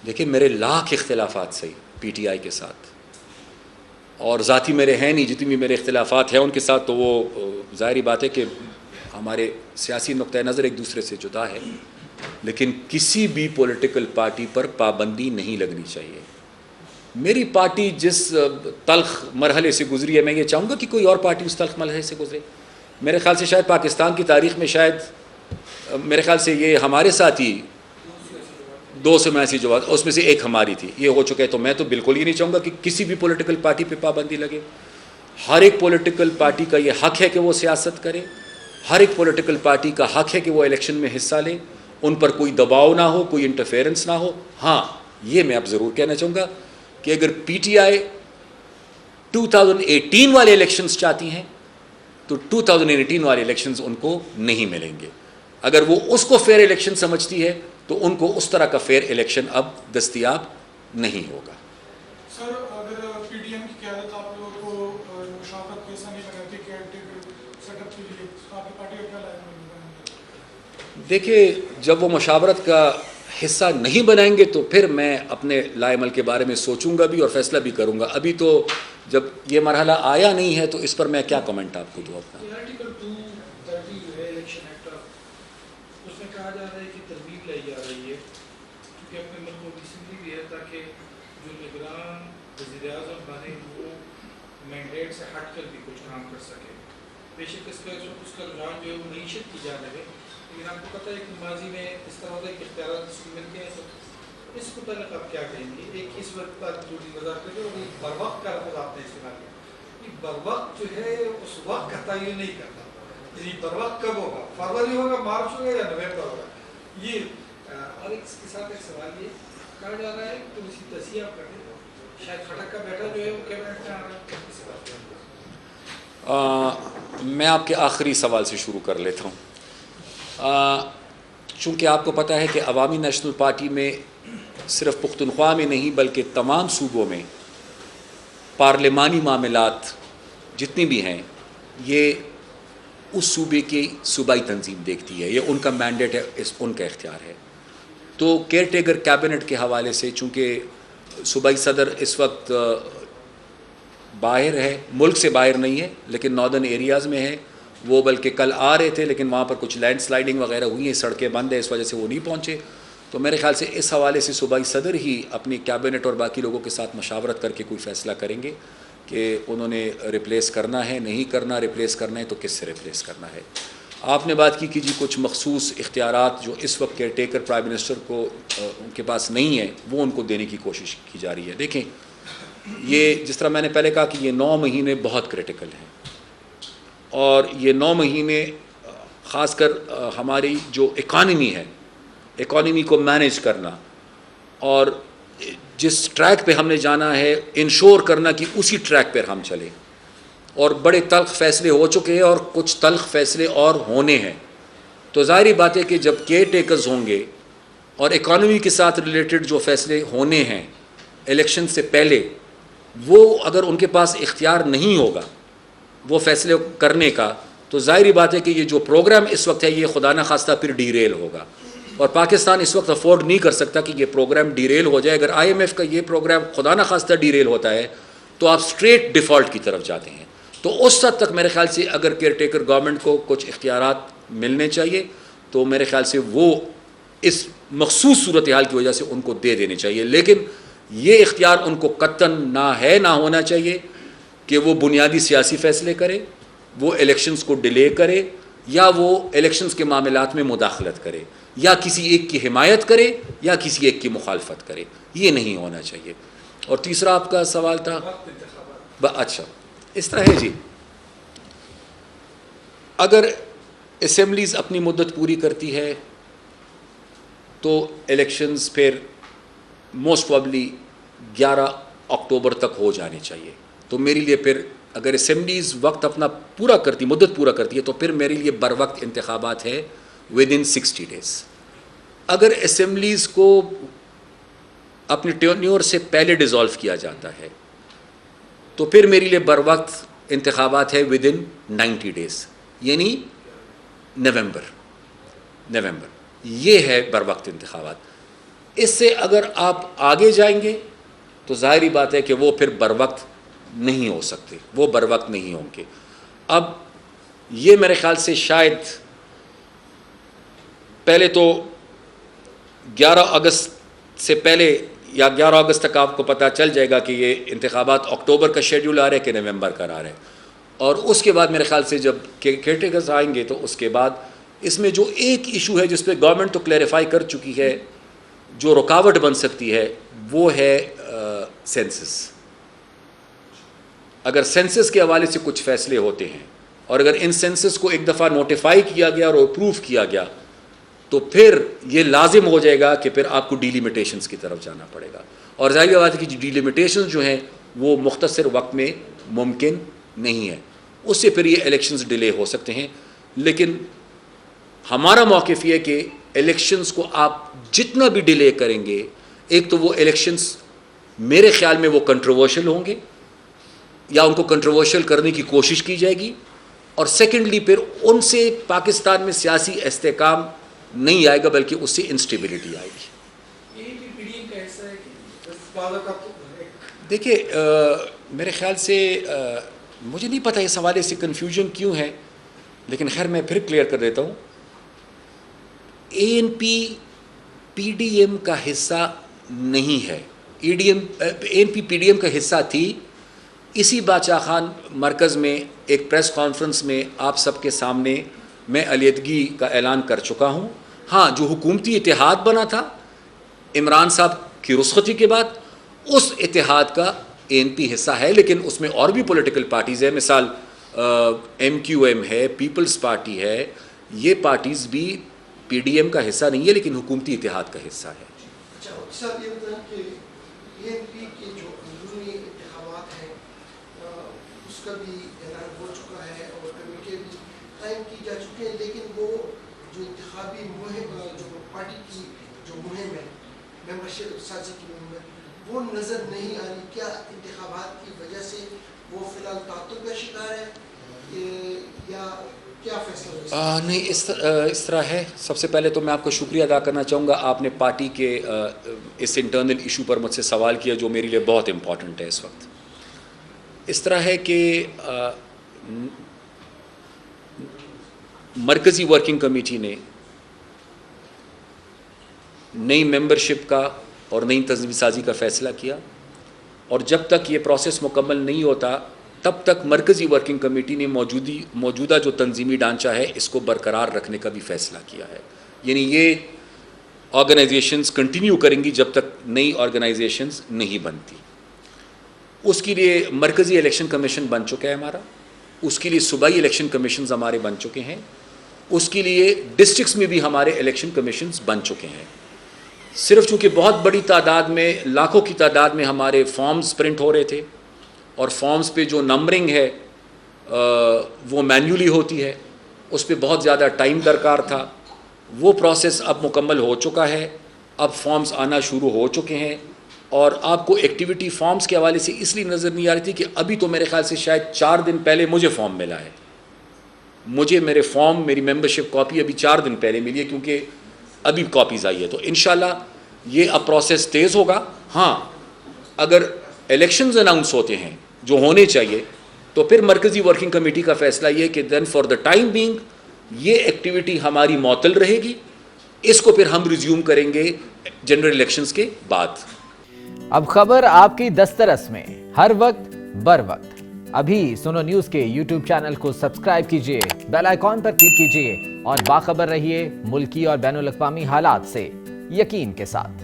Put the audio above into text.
دیکھیں میرے لاکھ اختلافات صحیح پی ٹی آئی کے ساتھ، اور ذاتی میرے ہیں نہیں، جتنی بھی میرے اختلافات ہیں ان کے ساتھ تو وہ ظاہری بات ہے کہ ہمارے سیاسی نقطۂ نظر ایک دوسرے سے جدا ہے، لیکن کسی بھی پولیٹیکل پارٹی پر پابندی نہیں لگنی چاہیے۔ میری پارٹی جس تلخ مرحلے سے گزری ہے، میں یہ چاہوں گا کہ کوئی اور پارٹی اس تلخ مرحلے سے گزرے۔ میرے خیال سے شاید پاکستان کی تاریخ میں شاید میرے خیال سے یہ ہمارے ساتھ ہی 200 میں ایسی جو بات اس میں سے ایک ہماری تھی، یہ ہو چکا ہے۔ تو میں تو بالکل ہی نہیں چاہوں گا کہ کسی بھی پولیٹیکل پارٹی پہ پابندی لگے۔ ہر ایک پولیٹیکل پارٹی کا یہ حق ہے کہ وہ سیاست کرے، ہر ایک پولیٹیکل پارٹی کا حق ہے کہ وہ الیکشن میں حصہ لے، ان پر کوئی دباؤ نہ ہو، کوئی انٹرفیئرنس نہ ہو۔ ہاں یہ میں اب ضرور کہنا چاہوں گا کہ اگر پی ٹی آئی 2018 والے الیکشنز چاہتی ہیں تو 2018 والے الیکشنز ان کو نہیں ملیں گے۔ اگر وہ اس کو فیئر الیکشن سمجھتی ہے تو ان کو اس طرح کا فیئر الیکشن اب دستیاب نہیں ہوگا۔ سر اگر پی ڈی ایم کی قیادت آپ لوگوں کو مشاورت کیسا نہیں لگاتی کہ سیٹ اپ کے لیے آپ کی پارٹی کا کیا لائق؟ دیکھیے جب وہ مشاورت کا حصہ نہیں بنائیں گے تو پھر میں اپنے لائے عمل کے بارے میں سوچوں گا بھی اور فیصلہ بھی کروں گا۔ ابھی تو جب یہ مرحلہ آیا نہیں ہے تو اس پر میں کیا کمنٹ آپ کو دوں اپنا۔ آرٹیکل 230 جو ہے الیکشن ایکٹ اس میں کہا جا رہا ہے کہ ترمیم لائی جا رہی ہے کیونکہ اپنے ملک کو اسمبلی بھی ہے تاکہ جو نگران وزیر اعظم بنے وہ مینڈیٹ سے ہٹ کر بھی کچھ کام کر سکے۔ بے شک اس کا رجحان جو ہے وہ معیشت کی جانب ہے، لیکن آپ کو پتہ ہے کہ ماضی میں اس طرح ہوتا ہے کہ اختیارات اس کو ملتے ہیں۔ اس کو تعلق آپ کیا کہیں گے؟ ایک اس وقت تک جو وضاحت کرتے اور ایک بر وقت کا لفظ آپ نے استعمال کیا، بر وقت جو ہے اس وقت کا تعین نہیں کرتا، یعنی بر وقت کب ہوگا، فروری ہوگا، مارچ ہوگا یا نومبر ہوگا یہ۔ اور اس کے ساتھ ایک سوال یہ کہا جا رہا ہے کہ اس کی تصحیح آپ کریں شاید کھٹک کا بیٹا جو ہے وہ کیبنٹ میں آ رہا ہے۔ میں آپ کے آخری سوال سے شروع کر لیتا ہوں۔ چونکہ آپ کو پتہ ہے کہ عوامی نیشنل پارٹی میں صرف پختونخوا میں نہیں بلکہ تمام صوبوں میں پارلیمانی معاملات جتنی بھی ہیں یہ اس صوبے کی صوبائی تنظیم دیکھتی ہے، یہ ان کا مینڈیٹ ہے، ان کا اختیار ہے۔ تو کیئر ٹیکر کیبنٹ کے حوالے سے چونکہ صوبائی صدر اس وقت باہر ہے، ملک سے باہر نہیں ہے لیکن ناردرن ایریاز میں ہے، وہ بلکہ کل آ رہے تھے لیکن وہاں پر کچھ لینڈ سلائڈنگ وغیرہ ہوئی ہیں، سڑکیں بند ہیں، اس وجہ سے وہ نہیں پہنچے۔ تو میرے خیال سے اس حوالے سے صوبائی صدر ہی اپنی کیبنٹ اور باقی لوگوں کے ساتھ مشاورت کر کے کوئی فیصلہ کریں گے کہ انہوں نے ریپلیس کرنا ہے، نہیں کرنا، ریپلیس کرنا ہے تو کس سے ریپلیس کرنا ہے۔ آپ نے بات کی کہ جی کچھ مخصوص اختیارات جو اس وقت کیئر ٹیکر پرائم منسٹر کو ان کے پاس نہیں ہیں وہ ان کو دینے کی کوشش کی جا رہی ہے۔ دیکھیں یہ جس طرح میں نے پہلے کہا کہ یہ 9 مہینے بہت کریٹیکل ہیں، اور یہ 9 مہینے خاص کر ہماری جو اکانومی ہے، اکانومی کو مینیج کرنا اور جس ٹریک پہ ہم نے جانا ہے انشور کرنا کہ اسی ٹریک پر ہم چلیں، اور بڑے تلخ فیصلے ہو چکے ہیں اور کچھ تلخ فیصلے اور ہونے ہیں۔ تو ظاہری بات ہے کہ جب کیئر ٹیکرز ہوں گے اور اکانومی کے ساتھ ریلیٹڈ جو فیصلے ہونے ہیں الیکشن سے پہلے، وہ اگر ان کے پاس اختیار نہیں ہوگا وہ فیصلے کرنے کا، تو ظاہری بات ہے کہ یہ جو پروگرام اس وقت ہے یہ خدا نخواستہ پھر ڈی ریل ہوگا، اور پاکستان اس وقت افورڈ نہیں کر سکتا کہ یہ پروگرام ڈی ریل ہو جائے۔ اگر آئی ایم ایف کا یہ پروگرام خدا نخواستہ ڈی ریل ہوتا ہے تو آپ اسٹریٹ ڈیفالٹ کی طرف جاتے ہیں۔ تو اس حد تک میرے خیال سے اگر کیئر ٹیکر گورنمنٹ کو کچھ اختیارات ملنے چاہیے تو میرے خیال سے وہ اس مخصوص صورتحال کی وجہ سے ان کو دے دینے چاہیے، لیکن یہ اختیار ان کو قطعاً نہ ہونا چاہیے کہ وہ بنیادی سیاسی فیصلے کرے، وہ الیکشنز کو ڈیلے کرے، یا وہ الیکشنز کے معاملات میں مداخلت کرے، یا کسی ایک کی حمایت کرے یا کسی ایک کی مخالفت کرے، یہ نہیں ہونا چاہیے۔ اور تیسرا آپ کا سوال تھا اچھا اس طرح ہے جی، اگر اسمبلیز اپنی مدت پوری کرتی ہے تو الیکشنز پھر موسٹ پرابلی 11 اکتوبر تک ہو جانے چاہیے۔ تو میرے لیے پھر اگر اسمبلیز وقت اپنا پورا کرتی، مدت پورا کرتی ہے، تو پھر میرے لیے بر وقت انتخابات ہے ود ان 60 days۔ اگر اسمبلیز کو اپنی ٹینیور سے پہلے ڈیزالو کیا جاتا ہے تو پھر میرے لیے بر وقت انتخابات ہے ود ان 90 days، یعنی نومبر، یہ ہے بر وقت انتخابات۔ اس سے اگر آپ آگے جائیں گے تو ظاہری بات ہے کہ وہ پھر بروقت نہیں ہو سکتے، وہ بروقت نہیں ہوں گے. اب یہ میرے خیال سے شاید پہلے تو 11 اگست سے پہلے یا 11 اگست تک آپ کو پتہ چل جائے گا کہ یہ انتخابات اکتوبر کا شیڈیول آ رہا ہے کہ نومبر کا آ رہا ہے. اور اس کے بعد میرے خیال سے جب کیئرٹیکرز آئیں گے تو اس کے بعد اس میں جو ایک ایشو ہے جس پہ گورنمنٹ تو کلیریفائی کر چکی ہے، جو رکاوٹ بن سکتی ہے وہ ہے سینسس. اگر سینسس کے حوالے سے کچھ فیصلے ہوتے ہیں اور اگر ان سینسس کو ایک دفعہ نوٹیفائی کیا گیا اور اپروو کیا گیا تو پھر یہ لازم ہو جائے گا کہ پھر آپ کو ڈیلیمیٹیشنز کی طرف جانا پڑے گا. اور ظاہر بات ہے کہ ڈیلیمیٹیشنز جو ہیں وہ مختصر وقت میں ممکن نہیں ہے، اس سے پھر یہ الیکشنز ڈیلے ہو سکتے ہیں. لیکن ہمارا موقف یہ ہے کہ الیکشنز کو آپ جتنا بھی ڈیلے کریں گے، ایک تو وہ الیکشنز میرے خیال میں وہ کنٹروورشل ہوں گے یا ان کو کنٹروورشل کرنے کی کوشش کی جائے گی، اور سیکنڈلی پھر ان سے پاکستان میں سیاسی استحکام نہیں آئے گا بلکہ اس سے انسٹیبلٹی آئے گی. دیکھیے میرے خیال سے مجھے نہیں پتہ اس حوالے سے کنفیوژن کیوں ہے، لیکن خیر میں پھر کلیئر کر دیتا ہوں. ANP PDM کا حصہ نہیں ہے. ANP PDM کا حصہ تھی. اسی باچا خان مرکز میں ایک پریس کانفرنس میں آپ سب کے سامنے میں علیحدگی کا اعلان کر چکا ہوں. ہاں، جو حکومتی اتحاد بنا تھا عمران صاحب کی رخصتی کے بعد، اس اتحاد کا ANP حصہ ہے، لیکن اس میں اور بھی پولیٹیکل پارٹیز ہیں. مثال MQM ہے، پیپلز پارٹی ہے. یہ پارٹیز بھی PDM کا حصہ نہیں ہے لیکن حکومتی اتحاد کا حصہ ہے. اچھا صاحب، یہ بتائیں کہ ANP کے جو اندرونی انتخابات ہیں اس کا بھی اعلان ہو چکا ہے اور کمیٹیاں بھی قائم کی جا چکی ہیں، لیکن وہ جو انتخابی مہم، جو پارٹی کی جو مہم ہے، ممبرشپ سازی کی مہم ہے، وہ نظر نہیں آ رہی. کیا انتخابات کی وجہ سے وہ فی الحال تعطل کا شکار ہے یا کیا فیصلہ؟ نہیں، اس طرح ہے. سب سے پہلے تو میں آپ کو شکریہ ادا کرنا چاہوں گا، آپ نے پارٹی کے اس انٹرنل ایشو پر مجھ سے سوال کیا جو میرے لیے بہت امپورٹنٹ ہے اس وقت. اس طرح ہے کہ مرکزی ورکنگ کمیٹی نے نئی ممبرشپ کا اور نئی تنظیمی سازی کا فیصلہ کیا، اور جب تک یہ پروسیس مکمل نہیں ہوتا تب تک مرکزی ورکنگ کمیٹی نے موجودہ جو تنظیمی ڈھانچہ ہے اس کو برقرار رکھنے کا بھی فیصلہ کیا ہے. یعنی یہ آرگنائزیشنز کنٹینیو کریں گی جب تک نئی آرگنائزیشنز نہیں بنتی. اس کے لیے مرکزی الیکشن کمیشن بن چکا ہے ہمارا، اس کے لیے صوبائی الیکشن کمیشنز ہمارے بن چکے ہیں، اس کے لیے ڈسٹرکٹس میں بھی ہمارے الیکشن کمیشنز بن چکے ہیں. صرف چونکہ بہت بڑی تعداد میں، لاکھوں کی تعداد میں ہمارے فارمز پرنٹ ہو رہے تھے اور فارمز پہ جو نمبرنگ ہے وہ مینولی ہوتی ہے، اس پہ بہت زیادہ ٹائم درکار تھا. وہ پروسیس اب مکمل ہو چکا ہے. اب فارمز آنا شروع ہو چکے ہیں، اور آپ کو ایکٹیویٹی فارمز کے حوالے سے اس لیے نظر نہیں آ رہی تھی کہ ابھی تو میرے خیال سے شاید 4 دن پہلے مجھے فارم ملا ہے. مجھے میرے فارم، میری ممبرشپ کاپی ابھی 4 دن پہلے ملی ہے کیونکہ ابھی کاپیز آئی ہے. تو انشاءاللہ یہ اب پروسیس تیز ہوگا. ہاں، اگر الیکشنز اناؤنس ہوتے ہیں جو ہونے چاہیے تو پھر مرکزی ورکنگ کمیٹی کا فیصلہ یہ کہ دین فار دا ٹائم بینگ یہ ایکٹیویٹی ہماری معطل رہے گی. اس کو پھر ہم ریزیوم کریں گے جنرل الیکشنز کے بعد. اب خبر آپ کی دسترس میں، ہر وقت بر وقت. ابھی سنو نیوز کے یوٹیوب چینل کو سبسکرائب کیجئے، بیل آئیکن پر کلک کیجئے اور باخبر رہیے ملکی اور بین الاقوامی حالات سے یقین کے ساتھ.